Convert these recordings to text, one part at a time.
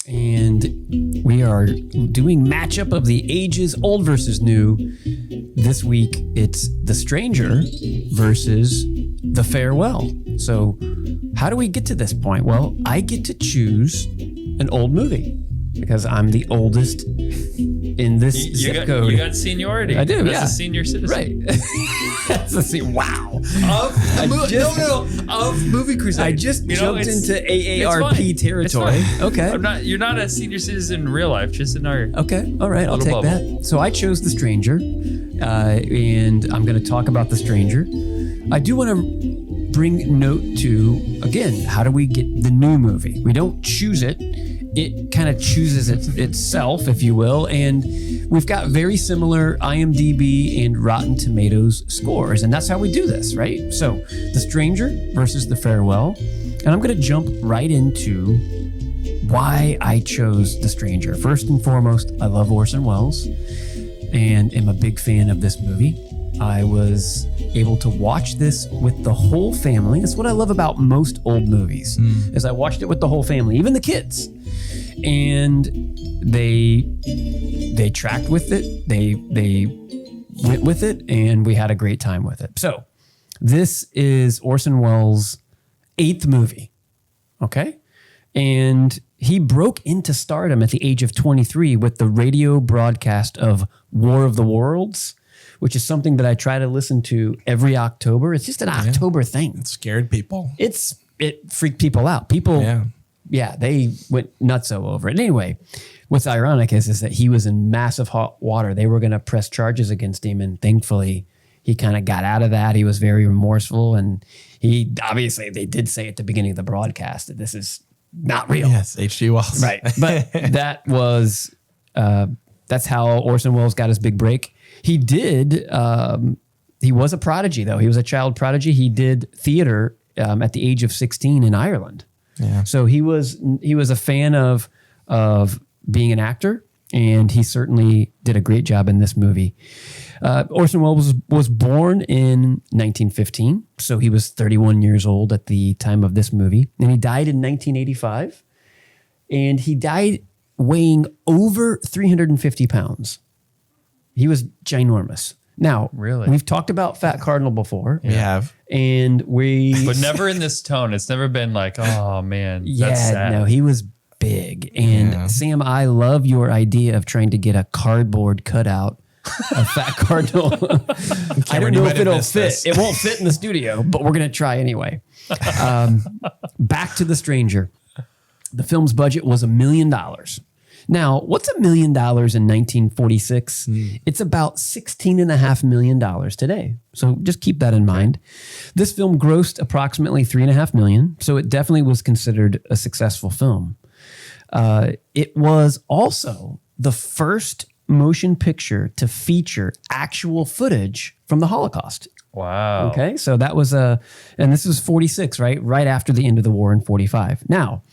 And we are doing matchup of the ages, old versus new. This week, it's The Stranger versus The Farewell. So how do we get to this point? Well, I get to choose an old movie because I'm the oldest in this zip code. You got seniority. I do, As a senior citizen. Right. Wow. Of Movie Crusade. I just jumped into AARP territory. Okay. You're not a senior citizen in real life, just in our Okay. All right. I'll take bubble. that. So I chose The Stranger, and I'm going to talk about The Stranger. I do want to bring note to, again, how do we get the new movie? We don't choose it. It kind of chooses itself, if you will. And we've got very similar IMDb and Rotten Tomatoes scores. And that's how we do this, right? So The Stranger versus The Farewell. And I'm going to jump right into why I chose The Stranger. First and foremost, I love Orson Welles and am a big fan of this movie. I was able to watch this with the whole family. That's what I love about most old movies, is I watched it with the whole family, even the kids. And they tracked with it. They went with it, and we had a great time with it. So this is Orson Welles' 8th movie, okay? And he broke into stardom at the age of 23 with the radio broadcast of War of the Worlds, which is something that I try to listen to every October. It's just an October thing. It scared people. It freaked people out. Yeah, they went nutso over it. Anyway, what's ironic is that he was in massive hot water. They were going to press charges against him, and thankfully he kind of got out of that. He was very remorseful, and they did say at the beginning of the broadcast that this is not real. Yes, H.G. Wells. Right, but that was that's how Orson Welles got his big break. He did. He was a prodigy, though. He was a child prodigy. He did theater at the age of 16 in Ireland. Yeah. So he was a fan of being an actor, and he certainly did a great job in this movie. Orson Welles was born in 1915, so he was 31 years old at the time of this movie, and he died in 1985, and he died weighing over 350 pounds. He was ginormous. Now, really, we've talked about Fat Cardinal before. We have. And but never in this tone. It's never been like, oh man, that's sad. No, he was big. And Sam, I love your idea of trying to get a cardboard cutout of Fat Cardinal. I don't know if it'll fit. It won't fit in the studio, but we're going to try anyway. Back to The Stranger. The film's budget was $1 million. Now, what's $1 million in 1946? It's about $16.5 million today. So just keep that in mind. This film grossed approximately $3.5 million, so it definitely was considered a successful film. It was also the first motion picture to feature actual footage from the Holocaust. Wow. Okay, so that was and this was 46, right? Right after the end of the war in 45. Now,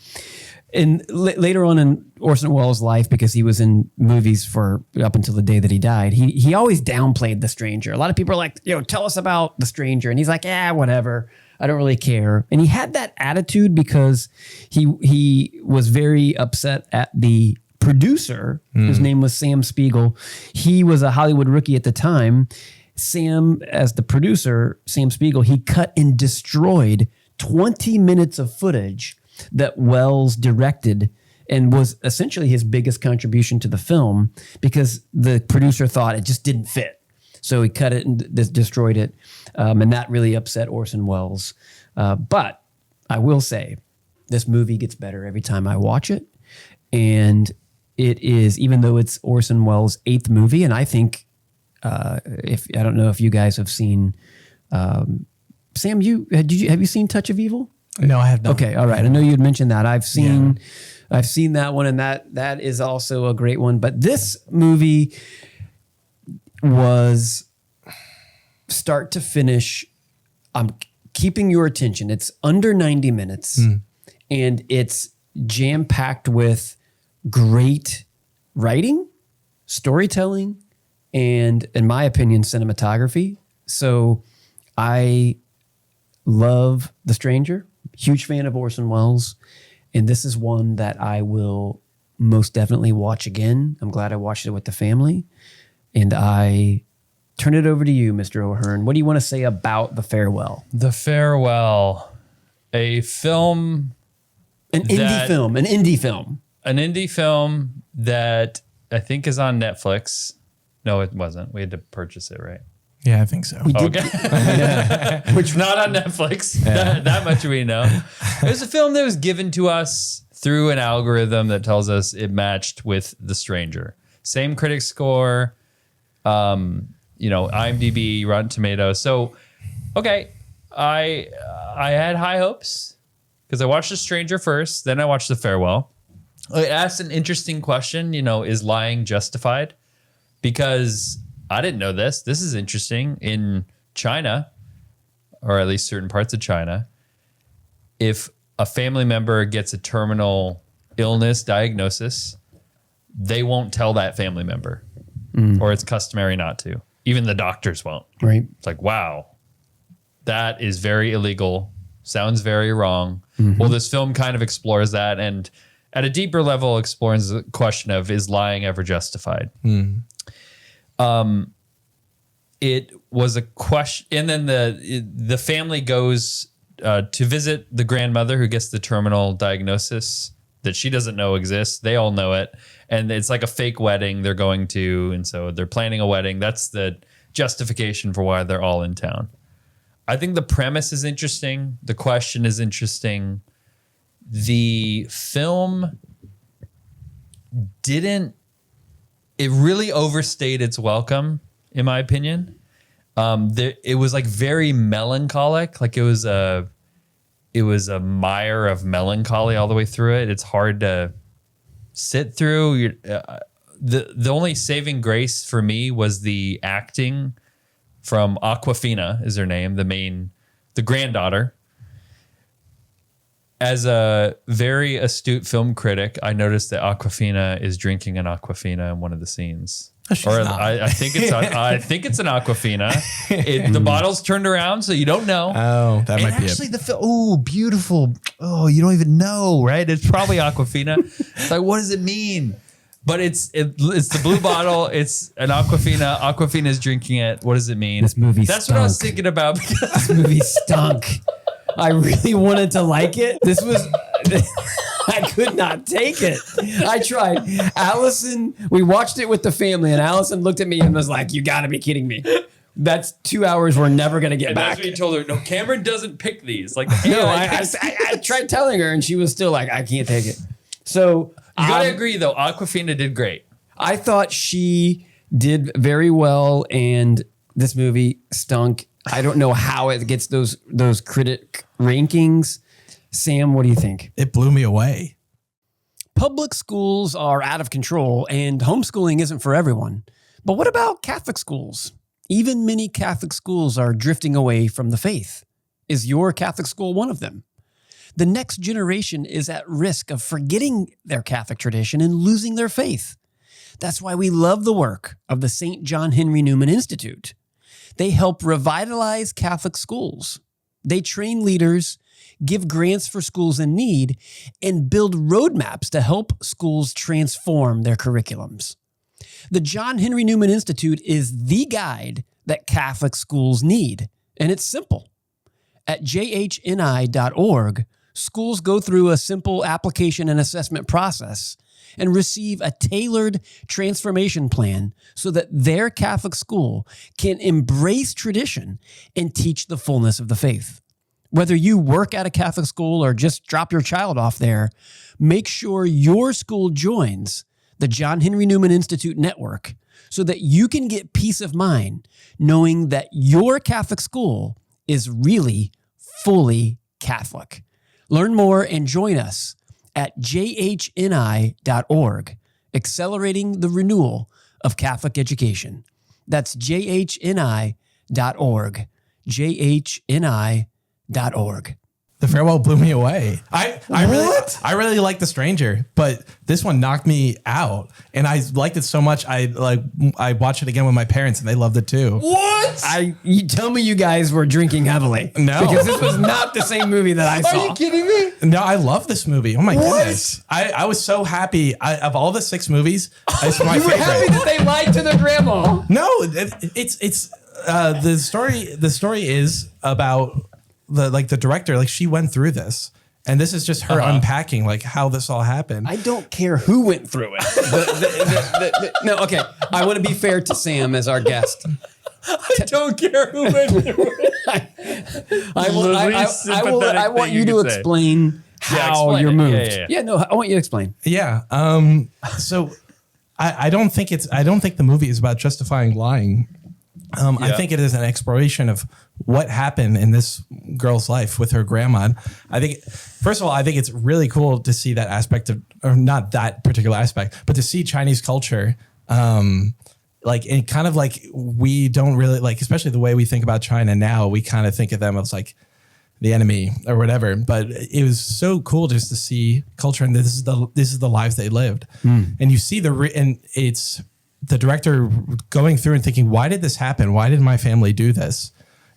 later on in Orson Welles' life, because he was in movies for up until the day that he died, he always downplayed The Stranger. A lot of people are like, tell us about The Stranger. And he's like, whatever. I don't really care. And he had that attitude because he was very upset at the producer, whose name was Sam Spiegel. He was a Hollywood rookie at the time. Sam, as the producer, Sam Spiegel, he cut and destroyed 20 minutes of footage that Welles directed and was essentially his biggest contribution to the film because the producer thought it just didn't fit. So he cut it and destroyed it. And that really upset Orson Welles. But I will say this movie gets better every time I watch it. And it is, even though it's Orson Welles' 8th movie, and I think, I don't know if you guys have seen, Sam, have you seen Touch of Evil? No, I have not. Okay, all right. I know you had mentioned that. I've seen that one, and that is also a great one. But this movie was start to finish. I'm keeping your attention. It's under 90 minutes, and it's jam-packed with great writing, storytelling, and, in my opinion, cinematography. So I love The Stranger. Huge fan of Orson Welles. And this is one that I will most definitely watch again. I'm glad I watched it with the family. And I turn it over to you, Mr. O'Hearn. What do you want to say about The Farewell? The Farewell, a film, An indie film that I think is on Netflix. No, it wasn't. We had to purchase it, right? Yeah, I think so. Okay. Which not on Netflix. Yeah. That much we know. It was a film that was given to us through an algorithm that tells us it matched with The Stranger. Same critic score, IMDb, Rotten Tomatoes. So, okay, I had high hopes because I watched The Stranger first, then I watched The Farewell. It asked an interesting question, is lying justified? Because I didn't know this. This is interesting. In China, or at least certain parts of China, if a family member gets a terminal illness diagnosis, they won't tell that family member, or it's customary not to. Even the doctors won't. Right. It's like, wow, that is very illegal. Sounds very wrong. Well, this film kind of explores that, and at a deeper level explores the question of, is lying ever justified? It was a question, and then the family goes to visit the grandmother who gets the terminal diagnosis that she doesn't know exists. They all know it, and it's like a fake wedding they're going to, and so they're planning a wedding. That's the justification for why they're all in town. I think the premise is interesting. The question is interesting. The film it really overstayed its welcome, in my opinion. It was like very melancholic. Like it was a mire of melancholy all the way through it. It's hard to sit through. The only saving grace for me was the acting from Awkwafina, is her name, the granddaughter. As a very astute film critic, I noticed that Awkwafina is drinking an Awkwafina in one of the scenes. I think it's an Awkwafina. The bottle's turned around, so you don't know. Oh, that might be actually the film. Oh, beautiful. Oh, you don't even know, right? It's probably Awkwafina. It's like, what does it mean? But it's the blue bottle. It's an Awkwafina. Awkwafina's drinking it. What does it mean? This movie That's what I was thinking about. This movie stunk. I really wanted to like it. I could not take it. I tried. Allison, we watched it with the family, and Allison looked at me and was like, you got to be kidding me. That's 2 hours we're never going to get back. That's what you told her. No, Cameron doesn't pick these. Like, no, I tried telling her, and she was still like, I can't take it. So you got to agree, though. Awkwafina did great. I thought she did very well, and this movie stunk. I don't know how it gets those critic rankings. Sam, what do you think? It blew me away. Public schools are out of control, and homeschooling isn't for everyone. But what about Catholic schools? Even many Catholic schools are drifting away from the faith. Is your Catholic school one of them? The next generation is at risk of forgetting their Catholic tradition and losing their faith. That's why we love the work of the St. John Henry Newman Institute. They help revitalize Catholic schools. They train leaders, give grants for schools in need, and build roadmaps to help schools transform their curriculums. The John Henry Newman Institute is the guide that Catholic schools need, and it's simple. At jhni.org, schools go through a simple application and assessment process and receive a tailored transformation plan so that their Catholic school can embrace tradition and teach the fullness of the faith. Whether you work at a Catholic school or just drop your child off there, make sure your school joins the John Henry Newman Institute network so that you can get peace of mind knowing that your Catholic school is really fully Catholic. Learn more and join us at jhni.org, accelerating the renewal of Catholic education. That's jhni.org, jhni.org. The Farewell blew me away. I really like The Stranger, but this one knocked me out, and I liked it so much. I watched it again with my parents, and they loved it too. What? You tell me you guys were drinking heavily. No. Because this was not the same movie that I saw. Are you kidding me? No, I love this movie. Oh my goodness! I was so happy. Of all the 6 movies, it's my You were favorite. happy that they lied to their grandma. No, it's the story. The story is about the director. Like, she went through this, and this is just her unpacking like how this all happened. I don't care who went through it. No, okay. I want to be fair to Sam as our guest. I don't care who went through it. I want you to explain how you're moved. Yeah, no, I want you to explain. Yeah. So I don't think the movie is about justifying lying. I think it is an exploration of what happened in this girl's life with her grandma. I think, first of all, I think it's really cool to see that aspect of, or not that particular aspect, but to see Chinese culture, like, and kind of like, we don't really like, especially the way we think about China now, we kind of think of them as like the enemy or whatever. But it was so cool just to see culture, and this is the lives they lived, and you see and it's the director going through and thinking, why did this happen? Why did my family do this?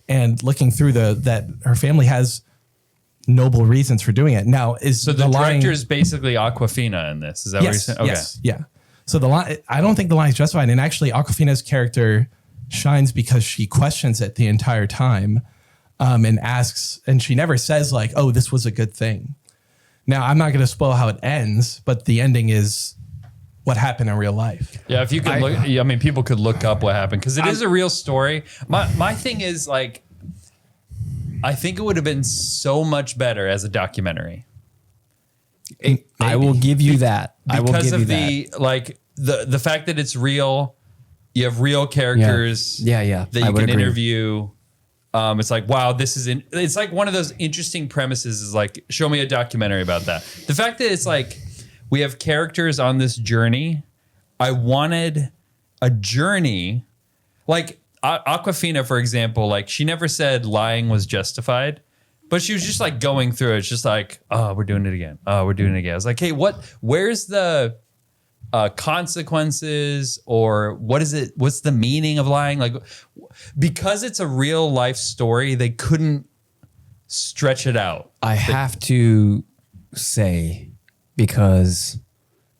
And looking through that her family has noble reasons for doing it. Now, so the director is basically Awkwafina in this. Is that what you're saying? Okay. Yes, yeah. So the line, I don't think the line is justified. And actually, Awkwafina's character shines because she questions it the entire time, and asks, and she never says like, "Oh, this was a good thing." Now, I'm not going to spoil how it ends, but the ending is what happened in real life. Yeah, if you could look, I mean, people could look up what happened because it is a real story. My thing is like, I think it would have been so much better as a documentary. I will give you that. Because of the fact that it's real, you have real characters. Yeah. That you can interview. It's like, wow, it's like one of those interesting premises is like, show me a documentary about that. The fact that it's like, we have characters on this journey. I wanted a journey. Like Awkwafina, for example, like she never said lying was justified, but she was just like going through it. It's just like, oh, we're doing it again. Oh, we're doing it again. I was like, hey, where's the consequences, or what is it? What's the meaning of lying? Like, because it's a real life story, they couldn't stretch it out. I have to say, because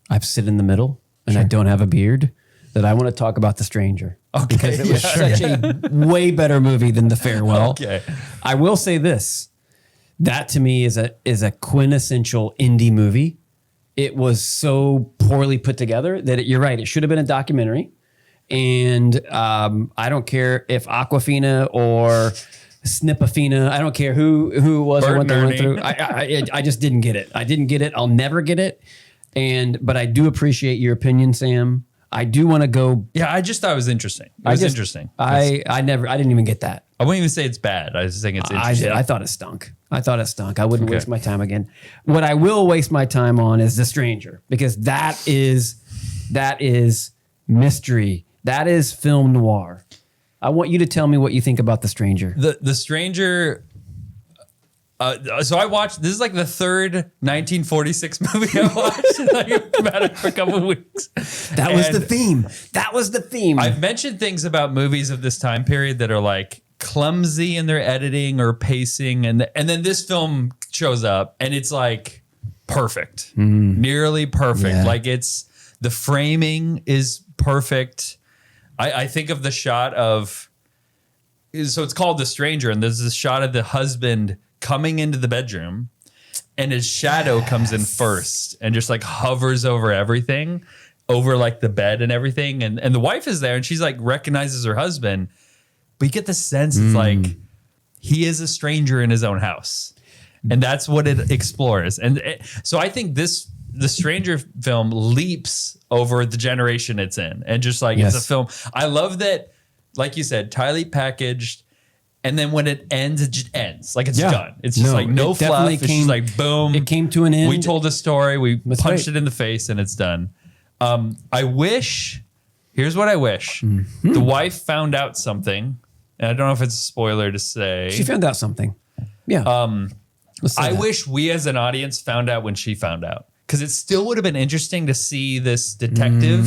I sit in the middle and I don't have a beard, that I want to talk about The Stranger. Okay, because it was such a way better movie than The Farewell. Okay. I will say this. That to me is a quintessential indie movie. It was so poorly put together that you're right. It should have been a documentary. And I don't care if Awkwafina or Snipafina, I don't care who it was or what they went through. I just didn't get it. I didn't get it. I'll never get it. But I do appreciate your opinion, Sam. I do want to go. Yeah, I just thought it was interesting. It was interesting. I didn't even get that. I wouldn't even say it's bad. I was just saying it's interesting. I thought it stunk. I wouldn't waste my time again. What I will waste my time on is The Stranger, because that is mystery. That is film noir. I want you to tell me what you think about The Stranger. The Stranger. So I watched. This is like the third 1946 movie I watched. Like about it for a couple of weeks. That was the theme. I've mentioned things about movies of this time period that are like clumsy in their editing or pacing, and then this film shows up and it's like perfect, nearly perfect. Yeah. Like it's the framing is perfect. I think of the shot of, so it's called The Stranger, and there's this shot of the husband coming into the bedroom and his shadow comes in first and just like hovers over everything, over like the bed and everything. And the wife is there and she's like recognizes her husband, but you get the sense it's like he is a stranger in his own house. And that's what it explores. So I think the Stranger film leaps over the generation it's in. And just like, it's a film. I love that, like you said, tightly packaged. And then when it ends, it just ends. Like it's done. It's just like no fluff. It's just like boom. It came to an end. We told a story. We punched it in the face and it's done. I wish, here's what I wish. The wife found out something. And I don't know if it's a spoiler to say. She found out something. Yeah. I wish we as an audience found out when she found out, because it still would have been interesting to see this detective.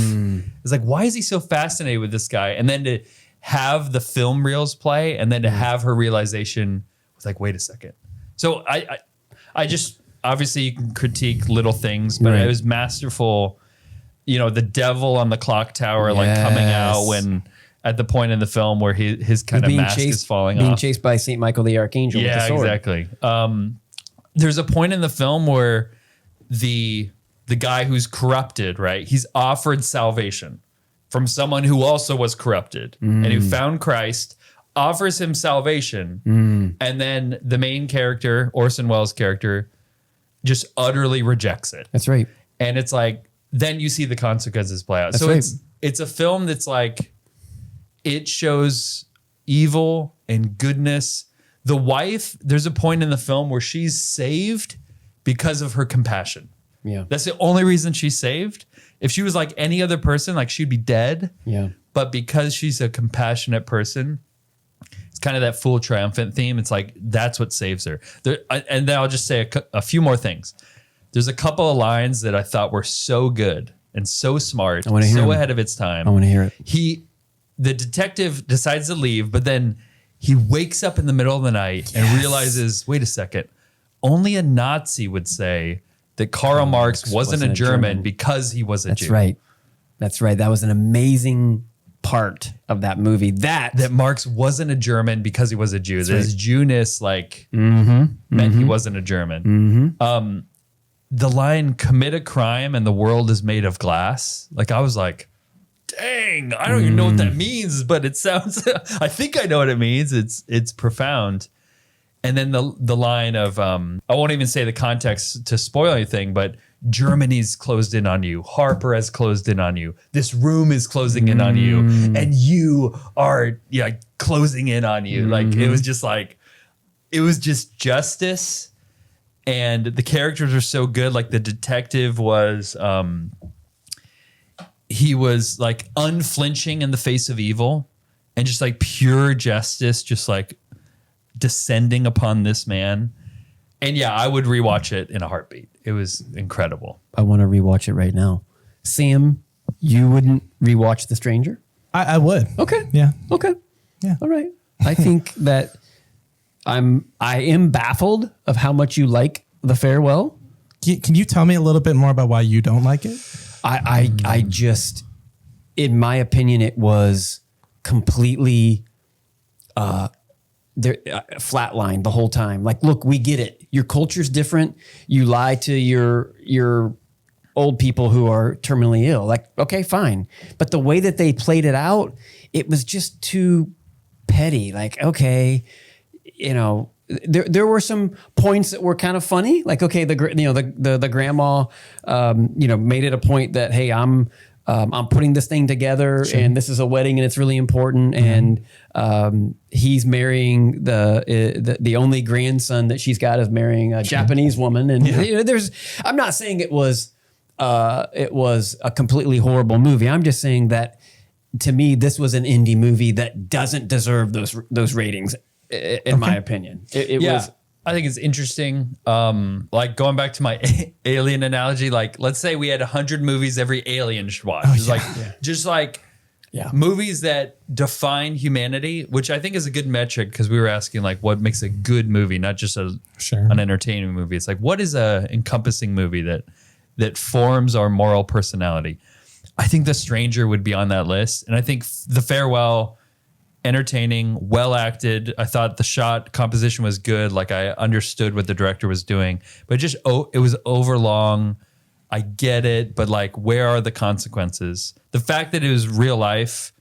It's like, why is he so fascinated with this guy? And then to have the film reels play, and then to have her realization was like, wait a second. So I just, obviously you can critique little things, but it was masterful. You know, the devil on the clock tower, like coming out when at the point in the film where his kind of mask is falling off. Being chased by St. Michael the Archangel with the sword. Exactly. There's a point in the film where the guy who's corrupted, right? He's offered salvation from someone who also was corrupted and who found Christ, offers him salvation. And then the main character, Orson Welles' character, just utterly rejects it. That's right. And it's like, then you see the consequences play out. That's so right. it's a film that's like, it shows evil and goodness. The wife, there's a point in the film where she's saved because of her compassion. Yeah. That's the only reason she's saved. If she was like any other person, like she'd be dead. Yeah. But because she's a compassionate person, it's kind of that full triumphant theme. It's like, that's what saves her. And then I'll just say a few more things. There's a couple of lines that I thought were so good and so smart, so ahead of its time. I want to hear it. The detective decides to leave, but then he wakes up in the middle of the night and realizes, wait a second, only a Nazi would say that Karl Marx wasn't a German because he was a Jew. That's right. That's right. That was an amazing part of that movie. That Marx wasn't a German because he was a Jew. His Jewness meant he wasn't a German. The line, commit a crime and the world is made of glass. Like, I was like, dang, I don't even know what that means, but it sounds, I think I know what it means. It's profound. And then the line of, I won't even say the context to spoil anything, but Germany's closed in on you. Harper has closed in on you. This room is closing in on you. And you are closing in on you. Like, it was just justice. And the characters are so good. Like, the detective was, he was like unflinching in the face of evil and just like pure justice, just like descending upon this man. And yeah, I would rewatch it in a heartbeat. It was incredible. I want to rewatch it right now. Sam, you wouldn't rewatch The Stranger? I would. Okay. Yeah. Okay. Yeah. All right. I think that I am baffled of how much you like The Farewell. Can you tell me a little bit more about why you don't like it? I just, in my opinion, it was completely flatlined the whole time. Like, look, we get it. Your culture's different. You lie to your old people who are terminally ill. Like, okay, fine. But the way that they played it out, it was just too petty. Like, okay, you know, there were some points that were kind of funny. Like, okay, the grandma, made it a point that, hey, I'm putting this thing together, and this is a wedding, and it's really important. And he's marrying the only grandson that she's got is marrying a Japanese woman. And I'm not saying it was a completely horrible movie. I'm just saying that, to me, this was an indie movie that doesn't deserve those ratings, in my opinion. It was. I think it's interesting. Like, going back to my Alien analogy, like, let's say we had 100 movies every alien should watch. Just like movies that define humanity, which I think is a good metric, because we were asking, like, what makes a good movie, not just an entertaining movie. It's like, what is a encompassing movie that forms our moral personality? I think The Stranger would be on that list. And I think The Farewell, entertaining, well acted. I thought the shot composition was good. Like, I understood what the director was doing, but it was overlong. I get it, but like, where are the consequences? The fact that it was real life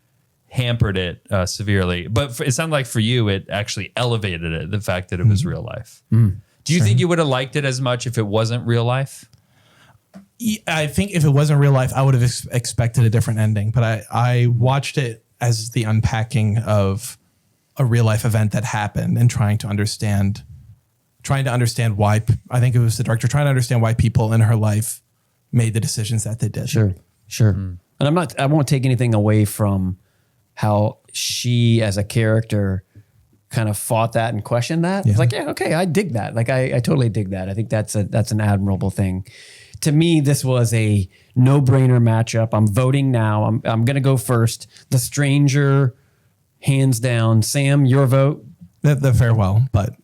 hampered it severely, but it sounded like for you, it actually elevated it. The fact that it was real life. Do you think you would have liked it as much if it wasn't real life? I think if it wasn't real life, I would have expected a different ending, but I watched it as the unpacking of a real life event that happened, and trying to understand why, I think it was the director trying to understand why people in her life made the decisions that they did. Sure. And I won't take anything away from how she as a character kind of fought that and questioned that. It's like, yeah, okay, I dig that. Like I totally dig that. I think that's an admirable thing. To me, this was a no-brainer matchup. I'm voting now. I'm going to go first. The Stranger, hands down. Sam, your vote? The Farewell, but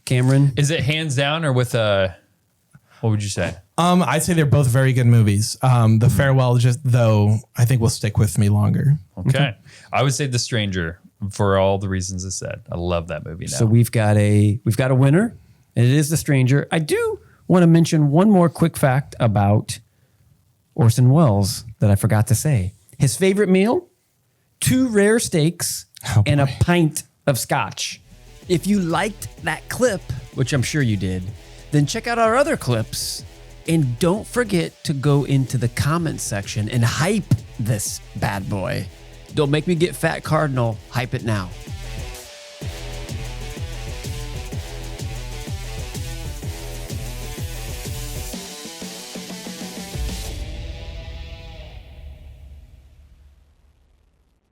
Cameron? Is it hands down or with a, what would you say? I'd say they're both very good movies. The Farewell, just though, I think will stick with me longer. Okay. I would say The Stranger for all the reasons I said. I love that movie now. So we've got a winner, and it is The Stranger. I do want to mention one more quick fact about Orson Welles that I forgot to say. His favorite meal, 2 rare steaks and a pint of scotch. If you liked that clip, which I'm sure you did, then check out our other clips. And don't forget to go into the comments section and hype this bad boy. Don't make me get fat cardinal. Hype it now.